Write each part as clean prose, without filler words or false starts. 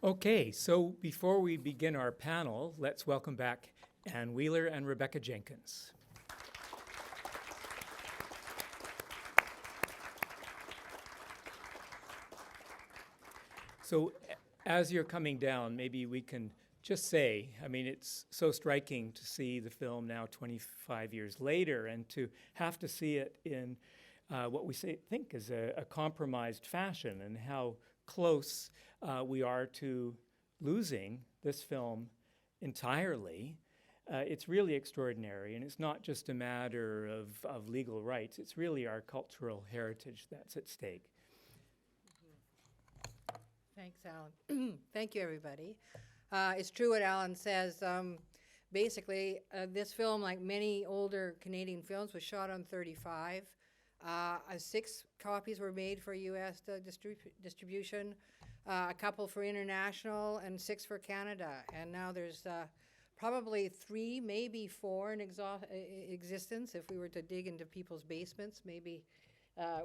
Okay, so before we begin our panel, let's welcome back Ann Wheeler and Rebecca Jenkins. So as you're coming down, maybe we can just say, I mean, it's so striking to see the film now 25 years later and to have to see it in what we think is a compromised fashion, and how close we are to losing this film entirely. It's really extraordinary, and it's not just a matter of legal rights. It's really our cultural heritage that's at stake. Thanks, Alan. Thank you, everybody. It's true what Alan says. Basically, this film, like many older Canadian films, was shot on 35. 6 copies were made for U.S. Distribution, a couple for international, and 6 for Canada. And now there's probably 3, maybe 4 in existence. If we were to dig into people's basements, maybe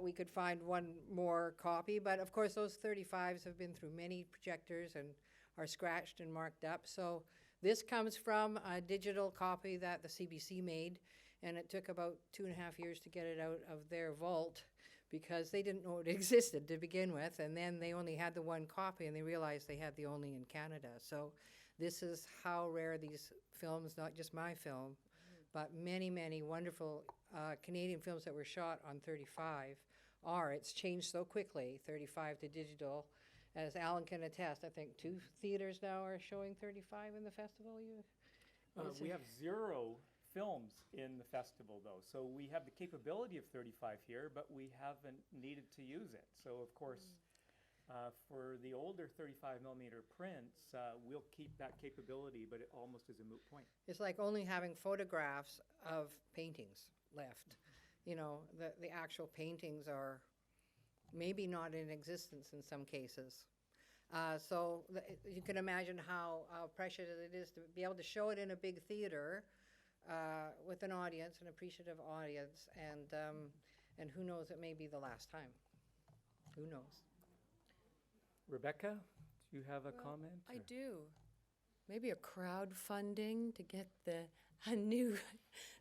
we could find one more copy. But of course, those 35s have been through many projectors and are scratched and marked up. So this comes from a digital copy that the CBC made, and it took about 2.5 years to get it out of their vault because they didn't know it existed to begin with, and then they only had the one copy, and they realized they had the only in Canada. So this is how rare these films, not just my film, but many, many wonderful Canadian films that were shot on 35 are. It's changed so quickly, 35 to digital. As Alan can attest, I think 2 theaters now are showing 35 in the festival. We have 0 films in the festival, though. So we have the capability of 35 here, but we haven't needed to use it. So, of course, for the older 35 millimeter prints, we'll keep that capability, but it almost is a moot point. It's like only having photographs of paintings left. You know, the actual paintings are maybe not in existence in some cases. So you can imagine how precious it is to be able to show it in a big theater with an audience, an appreciative audience, and who knows, it may be the last time. Who knows? Rebecca, do you have a comment? I do. Maybe a crowdfunding to get a new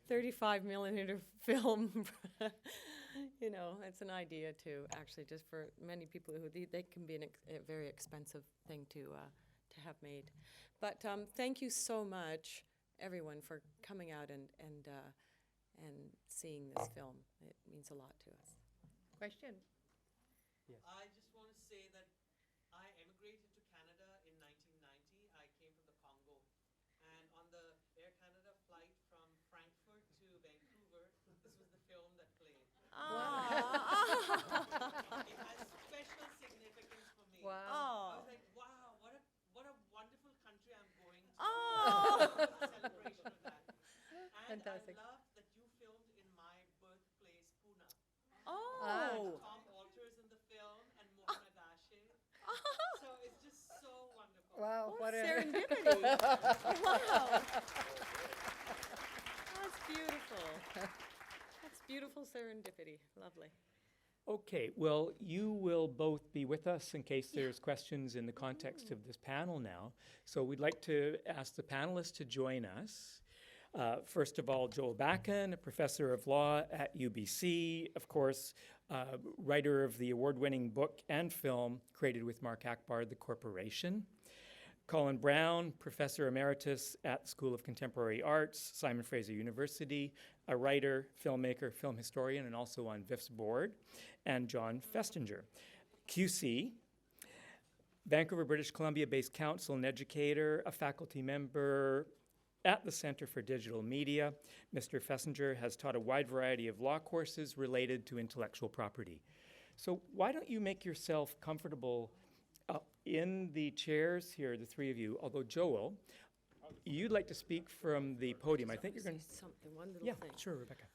35 millimeter film. You know, it's an idea too, actually, just for many people who they can be a very expensive thing to have made. But thank you so much, everyone, for coming out and seeing this film. It means a lot to us. Question? Yes. I just want to say that I emigrated to Canada in 1990. I came from the Congo. And on the Air Canada flight from Frankfurt to Vancouver, this was the film that played. It has special significance for me. Wow. I was like, wow, what a wonderful country I'm going to. Oh. It was a celebration of that. And Fantastic. I love that you filmed in my birthplace, Pune. Oh. Tom Alters in the film and Mohan Agashe. So it's just so wonderful. Wow, what a serendipity. Wow. That's beautiful. That's beautiful serendipity. Lovely. Okay, well, you will both be with us in case there's questions in the context of this panel now. So we'd like to ask the panelists to join us. First of all, Joel Bakan, a professor of law at UBC, of course, writer of the award-winning book and film created with Mark Akbar, The Corporation. Colin Brown, professor emeritus at the School of Contemporary Arts, Simon Fraser University, a writer, filmmaker, film historian, and also on VIFF's board. And John Festinger, QC, Vancouver, British Columbia-based counsel and educator, a faculty member at the Center for Digital Media. Mr. Festinger has taught a wide variety of law courses related to intellectual property. So why don't you make yourself comfortable in the chairs here, the three of you, although Joel, you'd like to speak from the podium. I think you're going to... Something, one little Yeah, thing. sure, Rebecca.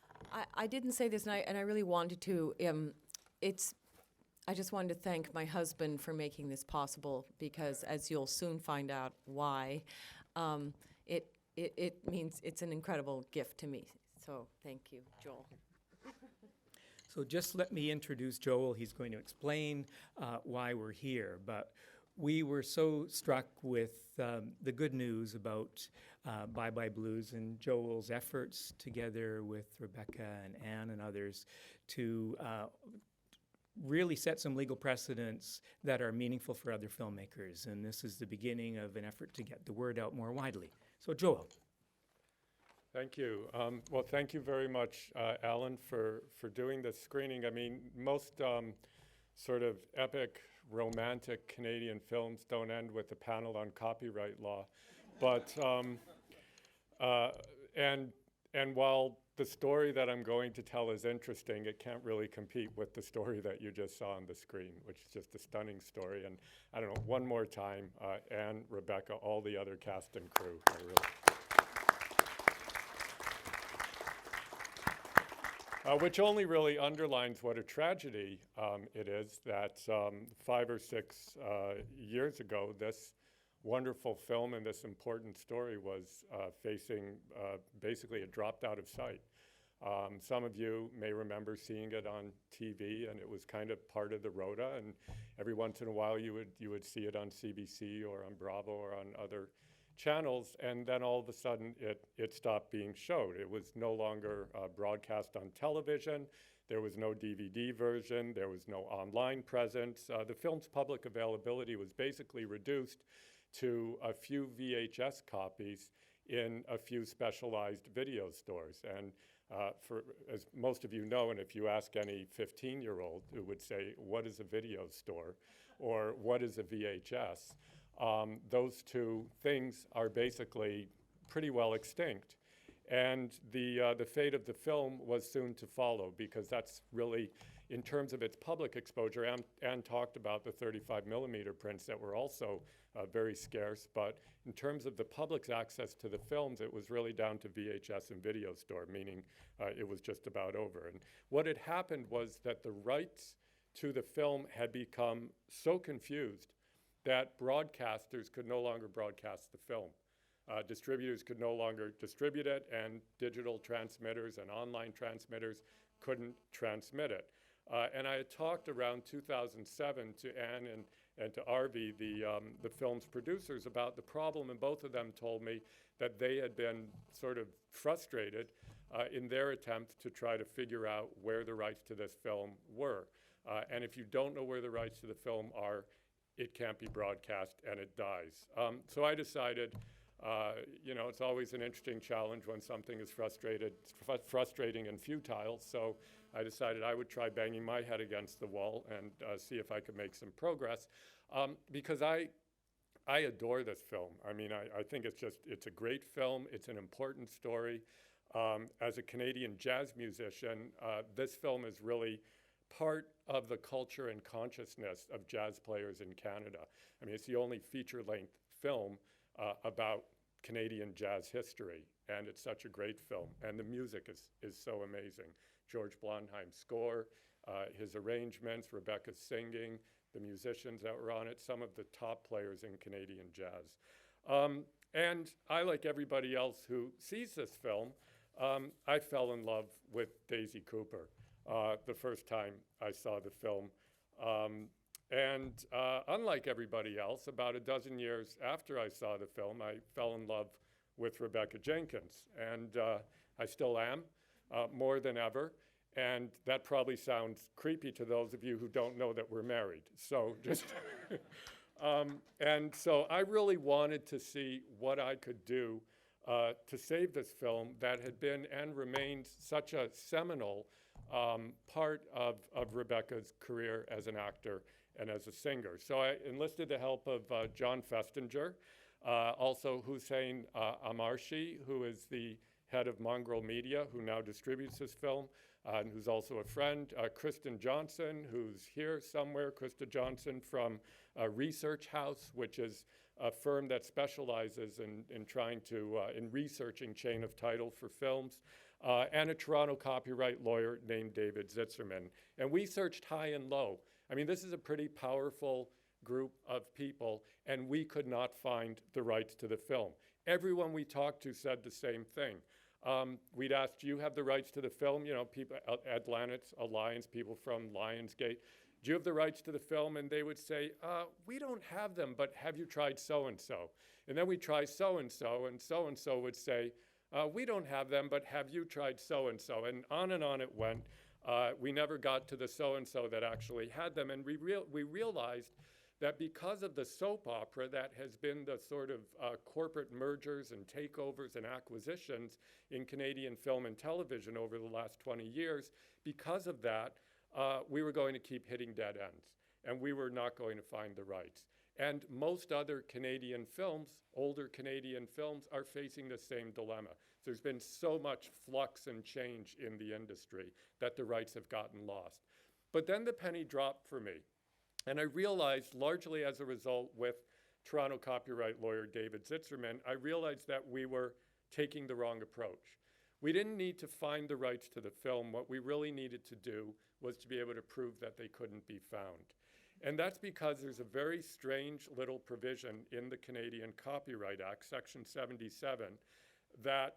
I didn't say this, and I really wanted to. I just wanted to thank my husband for making this possible, because as you'll soon find out why, it means it's an incredible gift to me. So thank you, Joel. So just let me introduce Joel. He's going to explain why we're here. But we were so struck with the good news about Bye Bye Blues and Joel's efforts together with Rebecca and Anne and others to really set some legal precedents that are meaningful for other filmmakers. And this is the beginning of an effort to get the word out more widely. So Joel. Thank you. Well, thank you very much, Alan, for doing this screening. I mean, most sort of epic, romantic Canadian films don't end with a panel on copyright law. But, and while the story that I'm going to tell is interesting, it can't really compete with the story that you just saw on the screen, which is just a stunning story. And I don't know, one more time, Anne, Rebecca, all the other cast and crew. Which only really underlines what a tragedy it is that 5 or 6 years ago, this wonderful film and this important story was facing basically it dropped out of sight. Some of you may remember seeing it on TV, and it was kind of part of the rota, and every once in a while you would see it on CBC or on Bravo or on other channels, and then all of a sudden it stopped being showed. It was no longer broadcast on television. There was no DVD version. There was no online presence. The film's public availability was basically reduced to a few VHS copies in a few specialized video stores. And as most of you know, and if you ask any 15-year-old who would say, what is a video store or what is a VHS? Those two things are basically pretty well extinct. And the fate of the film was soon to follow, because that's really, in terms of its public exposure, Anne talked about the 35mm prints that were also very scarce, but in terms of the public's access to the films, it was really down to VHS and video store, meaning it was just about over. And what had happened was that the rights to the film had become so confused that broadcasters could no longer broadcast the film. Distributors could no longer distribute it, and digital transmitters and online transmitters couldn't transmit it. And I had talked around 2007 to Anne and to Arvi, the film's producers, about the problem, and both of them told me that they had been sort of frustrated in their attempt to try to figure out where the rights to this film were. And if you don't know where the rights to the film are, it can't be broadcast and it dies. So I decided, it's always an interesting challenge when something is frustrating and futile. So I decided I would try banging my head against the wall and see if I could make some progress. Because I adore this film. I mean, I think it's a great film. It's an important story. As a Canadian jazz musician, this film is really part of the culture and consciousness of jazz players in Canada. I mean, it's the only feature-length film about Canadian jazz history, and it's such a great film. And the music is so amazing. George Blondheim's score, his arrangements, Rebecca's singing, the musicians that were on it, some of the top players in Canadian jazz. And I, like everybody else who sees this film, I fell in love with Daisy Cooper the first time I saw the film. And unlike everybody else, about a dozen years after I saw the film, I fell in love with Rebecca Jenkins. And I still am, more than ever. And that probably sounds creepy to those of you who don't know that we're married. So just, and so I really wanted to see what I could do to save this film that had been and remains such a seminal part of Rebecca's career as an actor and as a singer. So I enlisted the help of John Festinger, also Hussein Amarshi, who is the head of Mongrel Media, who now distributes this film, and who's also a friend. Kristen Johnson, who's here somewhere. Krista Johnson from Research House, which is a firm that specializes in trying to, in researching chain of title for films. And a Toronto copyright lawyer named David Zitzerman. And we searched high and low. I mean, this is a pretty powerful group of people, and we could not find the rights to the film. Everyone we talked to said the same thing. we'd ask, do you have the rights to the film? You know, people, Atlantis Alliance, people from Lionsgate, do you have the rights to the film? And they would say, we don't have them, but have you tried so-and-so? And then we try so-and-so would say, we don't have them, but have you tried so-and-so? And on it went. We never got to the so-and-so that actually had them. And we realized that because of the soap opera that has been the sort of corporate mergers and takeovers and acquisitions in Canadian film and television over the last 20 years, because of that, we were going to keep hitting dead ends, and we were not going to find the rights. And most other Canadian films, older Canadian films, are facing the same dilemma. There's been so much flux and change in the industry that the rights have gotten lost. But then the penny dropped for me. And I realized, largely as a result with Toronto copyright lawyer David Zitzerman, I realized that we were taking the wrong approach. We didn't need to find the rights to the film. What we really needed to do was to be able to prove that they couldn't be found. And that's because there's a very strange little provision in the Canadian Copyright Act, Section 77, that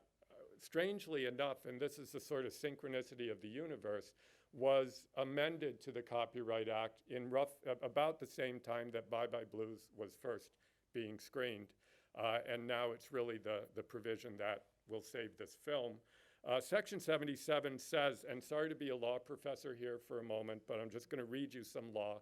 strangely enough, and this is the sort of synchronicity of the universe, was amended to the Copyright Act in about the same time that Bye Bye Blues was first being screened. And now it's really the provision that will save this film. Section 77 says, and sorry to be a law professor here for a moment, but I'm just going to read you some law.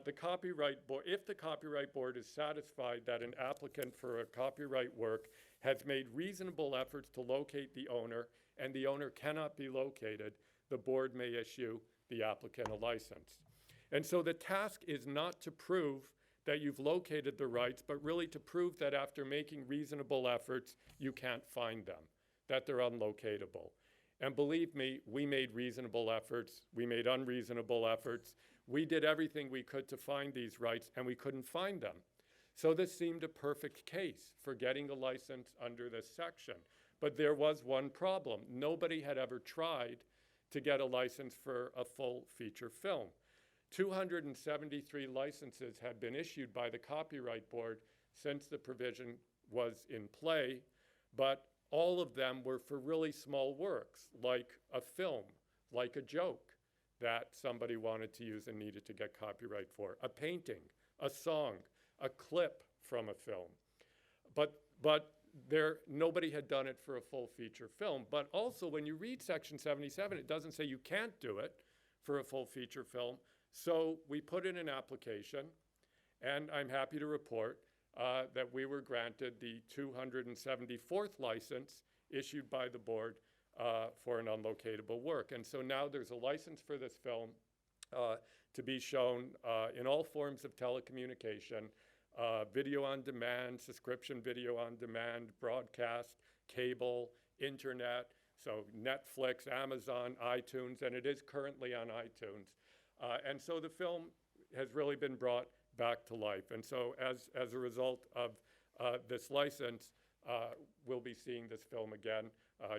The Copyright Board, if the Copyright Board is satisfied that an applicant for a copyright work has made reasonable efforts to locate the owner and the owner cannot be located, the board may issue the applicant a license. And so the task is not to prove that you've located the rights, but really to prove that after making reasonable efforts, you can't find them, that they're unlocatable. And believe me, we made reasonable efforts, we made unreasonable efforts, we did everything we could to find these rights, and we couldn't find them. So this seemed a perfect case for getting a license under this section. But there was one problem. Nobody had ever tried to get a license for a full feature film. 273 licenses had been issued by the Copyright Board since the provision was in play, but all of them were for really small works, like a film, like a joke that somebody wanted to use and needed to get copyright for, a painting, a song, a clip from a film. But nobody had done it for a full feature film. But also, when you read Section 77, it doesn't say you can't do it for a full feature film. So we put in an application, and I'm happy to report that we were granted the 274th license issued by the board for an unlocatable work. And so now there's a license for this film to be shown in all forms of telecommunication, video on demand, subscription video on demand, broadcast, cable, internet, so Netflix, Amazon, iTunes, and it is currently on iTunes. And so the film has really been brought back to life. And so as a result of this license, we'll be seeing this film again.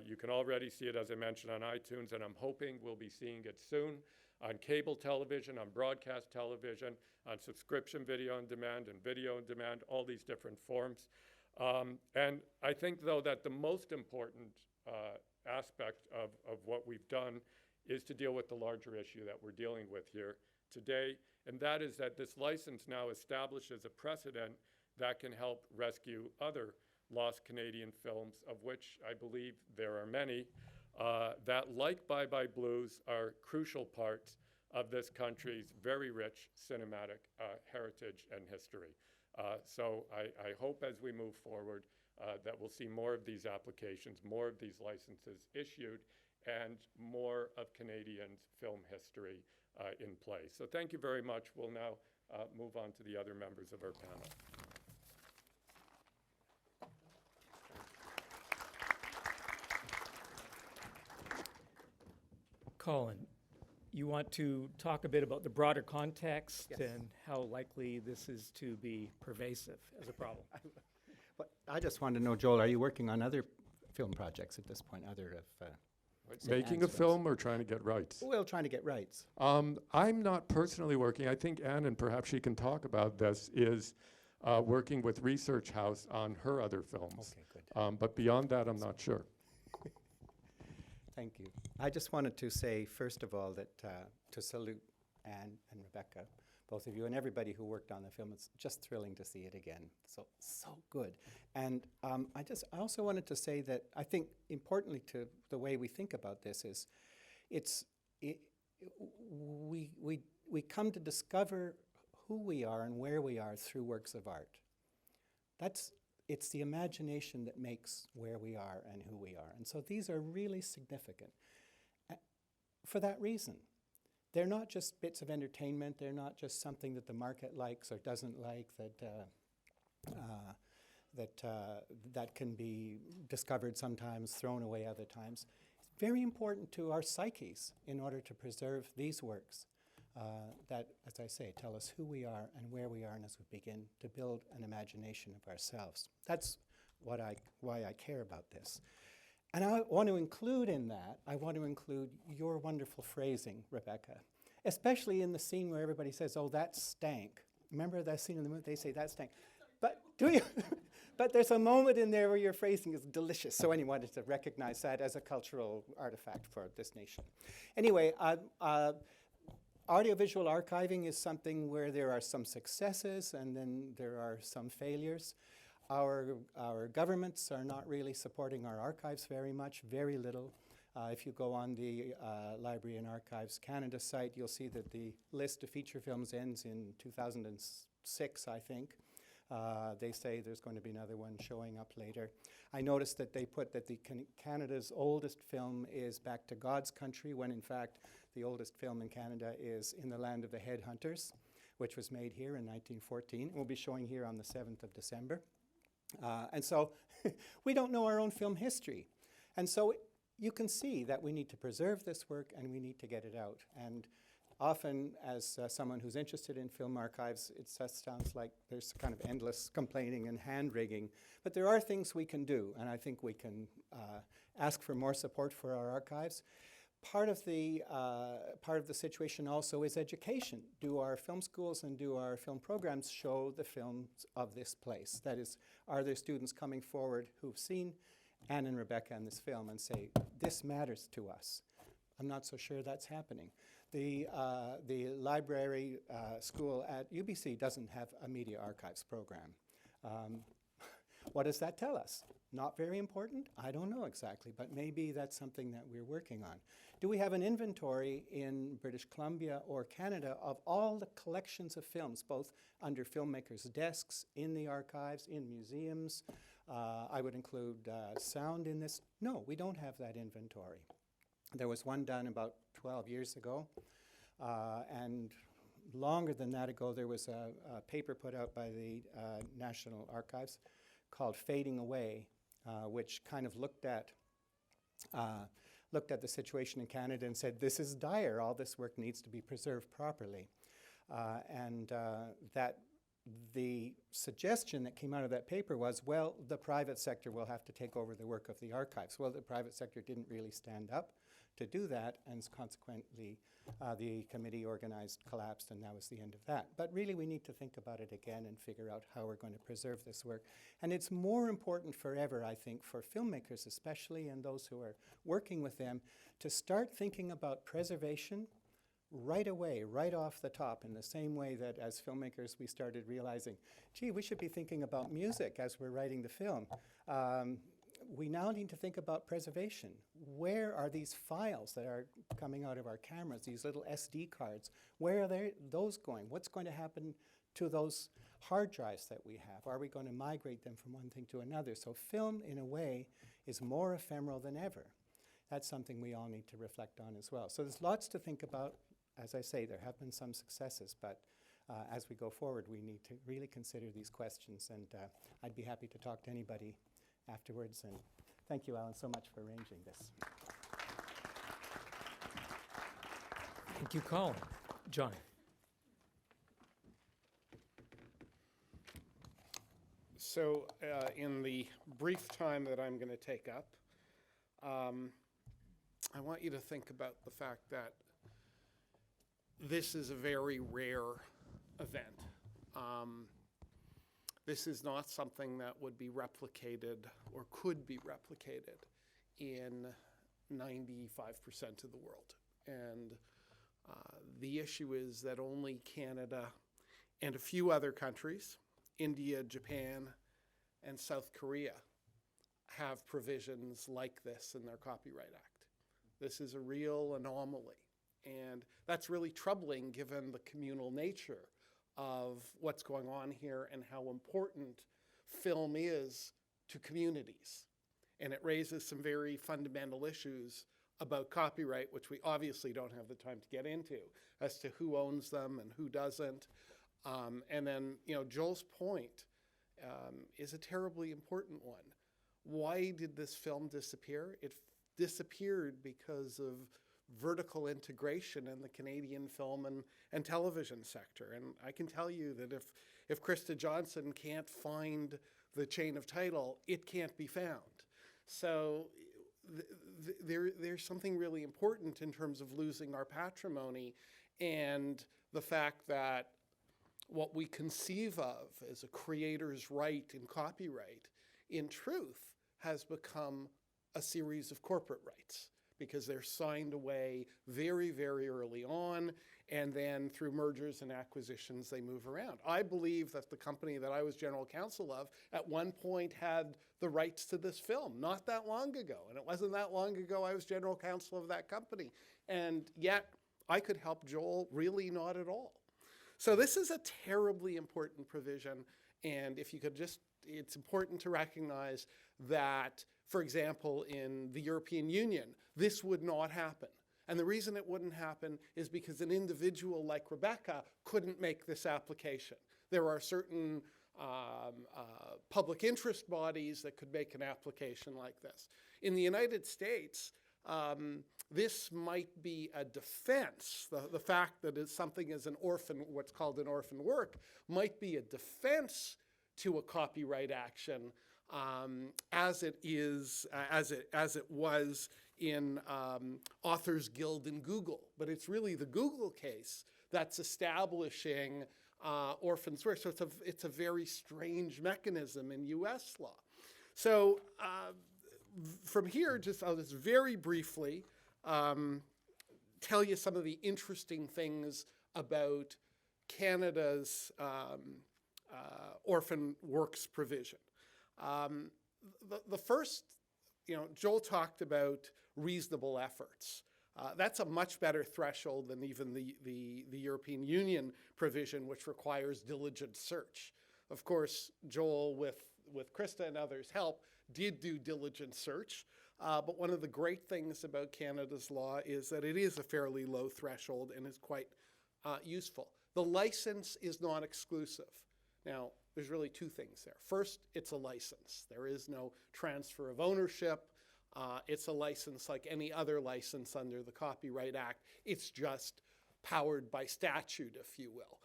You can already see it, as I mentioned, on iTunes, and I'm hoping we'll be seeing it soon on cable television, on broadcast television, on subscription video on demand and video on demand, all these different forms. And I think, though, that the most important aspect of what we've done is to deal with the larger issue that we're dealing with here today, and that is that this license now establishes a precedent that can help rescue other lost Canadian films, of which I believe there are many, that, like Bye Bye Blues, are crucial parts of this country's very rich cinematic heritage and history. So I hope as we move forward that we'll see more of these applications, more of these licenses issued, and more of Canadian film history in play. So thank you very much. We'll now move on to the other members of our panel. Colin, you want to talk a bit about the broader context Yes. and how likely this is to be pervasive as a problem? But I just wanted to know, Joel, are you working on other film projects at this point, other of say, Making a Anne's films? film or trying to get rights? Well, trying to get rights. I'm not personally working. I think Anne, and perhaps she can talk about this, is working with Research House on her other films. Okay, good. But beyond that, I'm not sure. Thank you. I just wanted to say, first of all, that to salute Anne and Rebecca, both of you, and everybody who worked on the film. It's just thrilling to see it again. So good. And I also wanted to say that I think importantly to the way we think about this is, we come to discover who we are and where we are through works of art. It's the imagination that makes where we are and who we are. And so these are really significant for that reason. They're not just bits of entertainment. They're not just something that the market likes or doesn't like, that can be discovered sometimes, thrown away other times. It's very important to our psyches in order to preserve these works that, as I say, tell us who we are and where we are, and as we begin to build an imagination of ourselves. That's why I care about this. And I want to include in that, I want to include your wonderful phrasing, Rebecca, especially in the scene where everybody says, oh, that stank. Remember that scene in the movie? They say, that stank. But do you? But there's a moment in there where your phrasing is delicious. So I wanted to recognize that as a cultural artifact for this nation. Anyway, audiovisual archiving is something where there are some successes and then there are some failures. Our governments are not really supporting our archives very much, very little. If you go on the Library and Archives Canada site, you'll see that the list of feature films ends in 2006, I think. They say there's going to be another one showing up later. I noticed that they put that Canada's oldest film is Back to God's Country, when in fact the oldest film in Canada is In the Land of the Headhunters, which was made here in 1914. It will be showing here on the 7th of December. And so we don't know our own film history. And so you can see that we need to preserve this work and we need to get it out. And often, as someone who's interested in film archives, it just sounds like there's kind of endless complaining and hand-wringing. But there are things we can do, and I think we can ask for more support for our archives. Part of the situation also is education. Do our film schools and do our film programs show the films of this place? That is, are there students coming forward who've seen Anne and Rebecca in this film and say, this matters to us? I'm not so sure that's happening. The library school at UBC doesn't have a media archives program. What does that tell us? Not very important? I don't know exactly, but maybe that's something that we're working on. Do we have an inventory in British Columbia or Canada of all the collections of films, both under filmmakers' desks, in the archives, in museums? I would include sound in this. No, we don't have that inventory. There was one done about 12 years ago, and longer than that ago, there was a paper put out by the National Archives called Fading Away, which kind of looked at the situation in Canada and said, this is dire, all this work needs to be preserved properly. And that the suggestion that came out of that paper was, well, the private sector will have to take over the work of the archives. Well, the private sector didn't really stand up to do that, and consequently the committee organized collapsed, and that was the end of that. But really we need to think about it again and figure out how we're going to preserve this work. And it's more important forever, I think, for filmmakers especially, and those who are working with them, to start thinking about preservation right away, right off the top, in the same way that as filmmakers we started realizing, gee, we should be thinking about music as we're writing the film. We now need to think about preservation. Where are these files that are coming out of our cameras, these little SD cards? Where are those going? What's going to happen to those hard drives that we have? Are we going to migrate them from one thing to another? So film, in a way, is more ephemeral than ever. That's something we all need to reflect on as well. So there's lots to think about. As I say, there have been some successes, but as we go forward, we need to really consider these questions, and I'd be happy to talk to anybody afterwards, and thank you, Alan, so much for arranging this. Thank you, Colin. John. So in the brief time that I'm going to take up, I want you to think about the fact that this is a very rare event. This is not something that would be replicated or could be replicated in 95% of the world. And the issue is that only Canada and a few other countries, India, Japan, and South Korea, have provisions like this in their Copyright Act. This is a real anomaly. And that's really troubling given the communal nature of what's going on here and how important film is to communities. And it raises some very fundamental issues about copyright, which we obviously don't have the time to get into, as to who owns them and who doesn't. And then, Joel's point is a terribly important one. Why did this film disappear? It disappeared because of vertical integration in the Canadian film and television sector. And I can tell you that if Krista Johnson can't find the chain of title, it can't be found. So there's something really important in terms of losing our patrimony, and the fact that what we conceive of as a creator's right in copyright, in truth, has become a series of corporate rights, because they're signed away very, very early on, and then through mergers and acquisitions, they move around. I believe that the company that I was general counsel of at one point had the rights to this film, not that long ago. And it wasn't that long ago I was general counsel of that company. And yet, I could help Joel, really not at all. So this is a terribly important provision, and if you could just, it's important to recognize that, for example, in the European Union, this would not happen. And the reason it wouldn't happen is because an individual like Rebecca couldn't make this application. There are certain public interest bodies that could make an application like this. In the United States, this might be a defense. The fact that it's something as an orphan, what's called an orphan work, might be a defense to a copyright action, as it was in Authors Guild and Google. But it's really the Google case that's establishing orphans' work. So it's a very strange mechanism in U.S. law. So from here, I'll just very briefly tell you some of the interesting things about Canada's orphan works provision. The first, Joel talked about reasonable efforts. That's a much better threshold than even the European Union provision, which requires diligent search. Of course, Joel, with Krista and others' help, did do diligent search. But one of the great things about Canada's law is that it is a fairly low threshold and is quite useful. The license is not exclusive. Now, there's really two things there. First, it's a license. There is no transfer of ownership. It's a license like any other license under the Copyright Act. It's just powered by statute, if you will.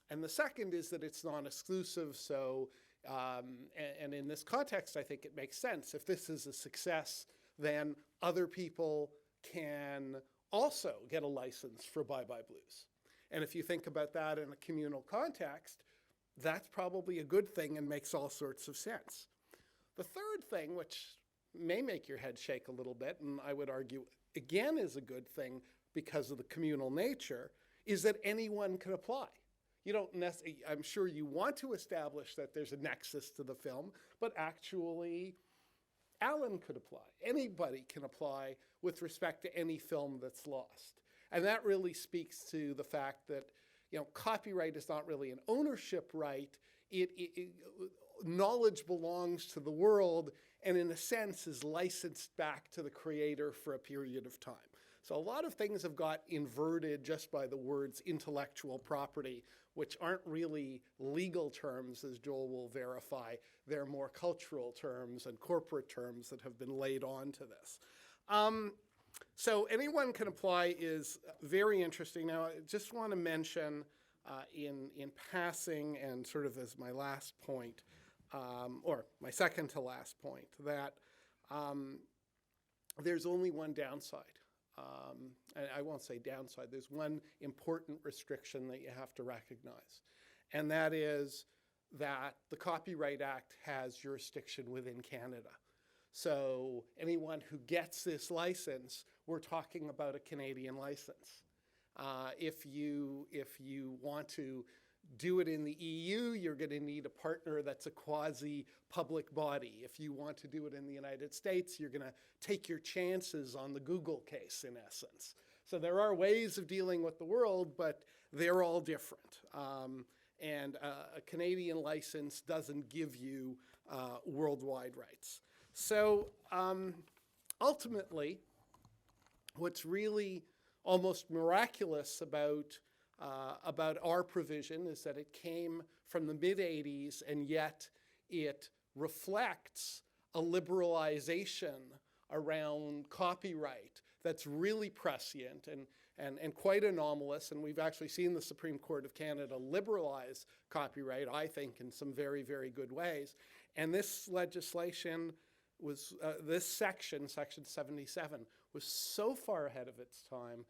And the second is that it's non-exclusive. So, and in this context, I think it makes sense. If this is a success, then other people can also get a license for Bye Bye Blues. And if you think about that in a communal context, that's probably a good thing and makes all sorts of sense. The third thing, which may make your head shake a little bit, and I would argue again is a good thing because of the communal nature, is that anyone can apply. You don't necessarily, I'm sure you want to establish that there's a nexus to the film, but actually Alan could apply. Anybody can apply with respect to any film that's lost. And that really speaks to the fact that copyright is not really an ownership right. Knowledge belongs to the world and in a sense is licensed back to the creator for a period of time. So a lot of things have got inverted just by the words intellectual property, which aren't really legal terms, as Joel will verify. They're more cultural terms and corporate terms that have been laid on to this. So anyone can apply is very interesting. Now, I just want to mention in passing and sort of as my last point, or my second to last point, that there's only one downside. I won't say downside, there's one important restriction that you have to recognize. And that is that the Copyright Act has jurisdiction within Canada. So anyone who gets this license, we're talking about a Canadian license. If you want to do it in the EU, you're going to need a partner that's a quasi-public body. If you want to do it in the United States, you're going to take your chances on the Google case, in essence. So there are ways of dealing with the world, but they're all different. And a Canadian license doesn't give you worldwide rights. So ultimately, what's really almost miraculous about our provision is that it came from the mid-'80s, and yet it reflects a liberalization around copyright that's really prescient and quite anomalous. And we've actually seen the Supreme Court of Canada liberalize copyright, I think, in some very, very good ways. And this legislation was, section 77, was so far ahead of its time.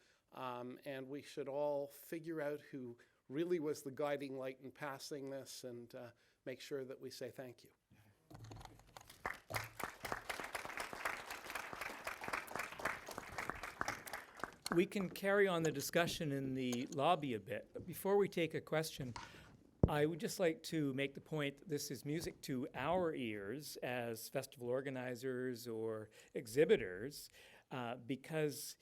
And we should all figure out who really was the guiding light in passing this, and make sure that we say thank you. We can carry on the discussion in the lobby a bit, but before we take a question, I would just like to make the point that this is music to our ears as festival organizers or exhibitors, because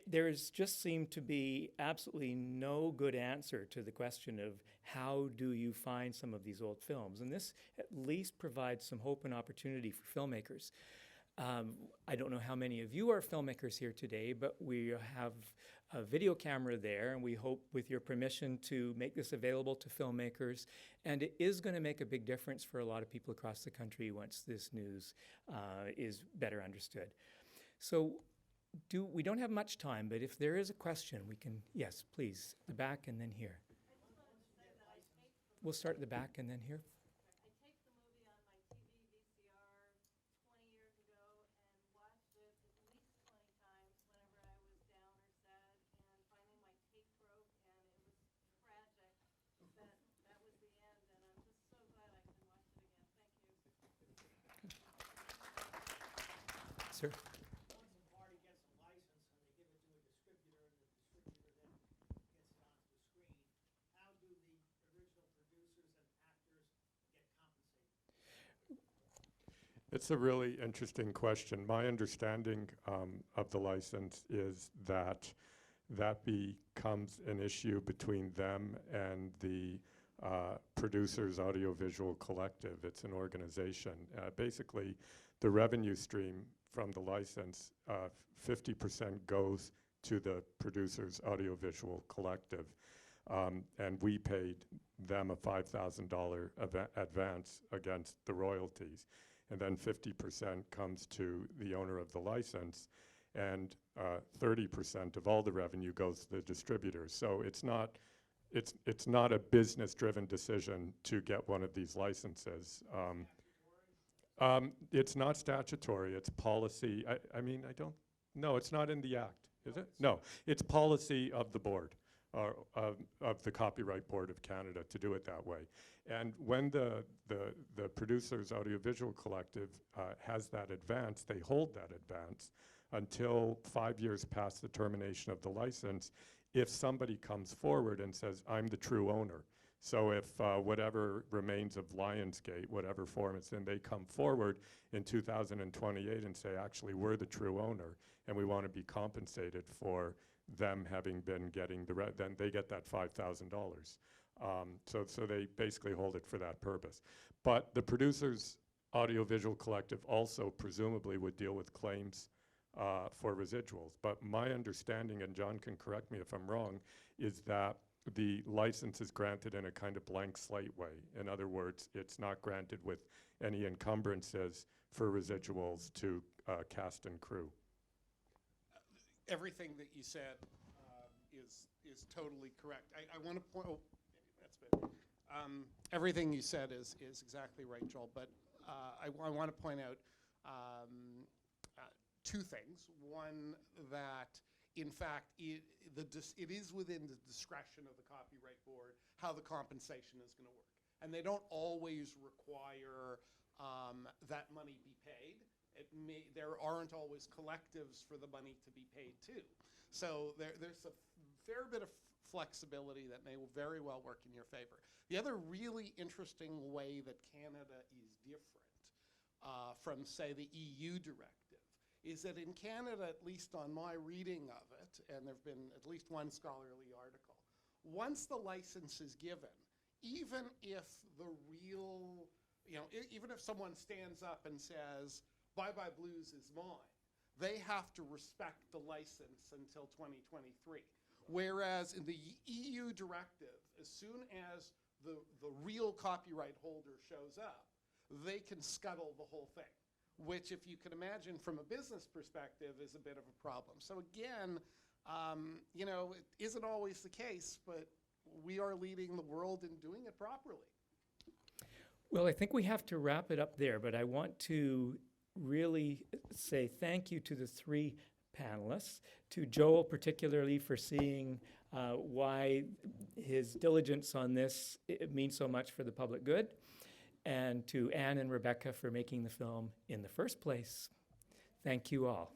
there's just seemed to be absolutely no good answer to the question of how do you find some of these old films. And this at least provides some hope and opportunity for filmmakers. I don't know how many of you are filmmakers here today, but we have a video camera there, and we hope with your permission to make this available to filmmakers. And it is going to make a big difference for a lot of people across the country once this news is better understood. So we don't have much time, but if there is a question, we can, yes, please, the back and then here. We'll start at the back and then here. I taped the movie on my TV VCR 20 years ago and watched it at least 20 times whenever I was down or sad, and finally my tape broke, and it was tragic that was the end, and I'm just so glad I can watch it again. Thank you. Sir? Once a party gets a license and they give it to a distributor, and the distributor then gets it onto the screen, how do the original producers and actors get compensated? It's a really interesting question. My understanding of the license is that that becomes an issue between them and the Producers Audiovisual Collective. It's an organization. Basically, the revenue stream from the license, 50% goes to the Producers Audiovisual Collective. And we paid them a $5,000 advance against the royalties. And then 50% comes to the owner of the license, and 30% of all the revenue goes to the distributors. So it's not a business-driven decision to get one of these licenses. It's not statutory, it's policy. No, it's not in the Act, is it? No, it's policy of the board, of the Copyright Board of Canada to do it that way. And when the Producers Audiovisual Collective has that advance, they hold that advance until 5 years past the termination of the license, if somebody comes forward and says, I'm the true owner. So if whatever remains of Lionsgate, whatever form it's in, they come forward in 2028 and say, actually, we're the true owner, and we want to be compensated for them having been getting then they get that $5,000. So they basically hold it for that purpose. But the Producers Audiovisual Collective also presumably would deal with claims for residuals. But my understanding, and John can correct me if I'm wrong, is that the license is granted in a kind of blank slate way. In other words, it's not granted with any encumbrances for residuals to cast and crew. Everything that you said is totally correct. I want to point. Oh, that's good. Everything you said is exactly right, Joel. But I want to point out two things. One, that in fact it is within the discretion of the Copyright Board how the compensation is going to work, and they don't always require that money be paid. there aren't always collectives for the money to be paid to. So there's a fair bit of flexibility that may very well work in your favor. The other really interesting way that Canada is different from, say, the EU directive is that in Canada, at least on my reading of it, and there have been at least one scholarly article, once the license is given, even if the real, even if someone stands up and says, Bye Bye Blues is mine, they have to respect the license until 2023. Whereas in the EU directive, as soon as the real copyright holder shows up, they can scuttle the whole thing, which, if you can imagine from a business perspective, is a bit of a problem. So again, it isn't always the case, but we are leading the world in doing it properly. Well, I think we have to wrap it up there, but I want to really say thank you to the three panelists, to Joel particularly for seeing why his diligence on this it means so much for the public good, and to Anne and Rebecca for making the film in the first place. Thank you all.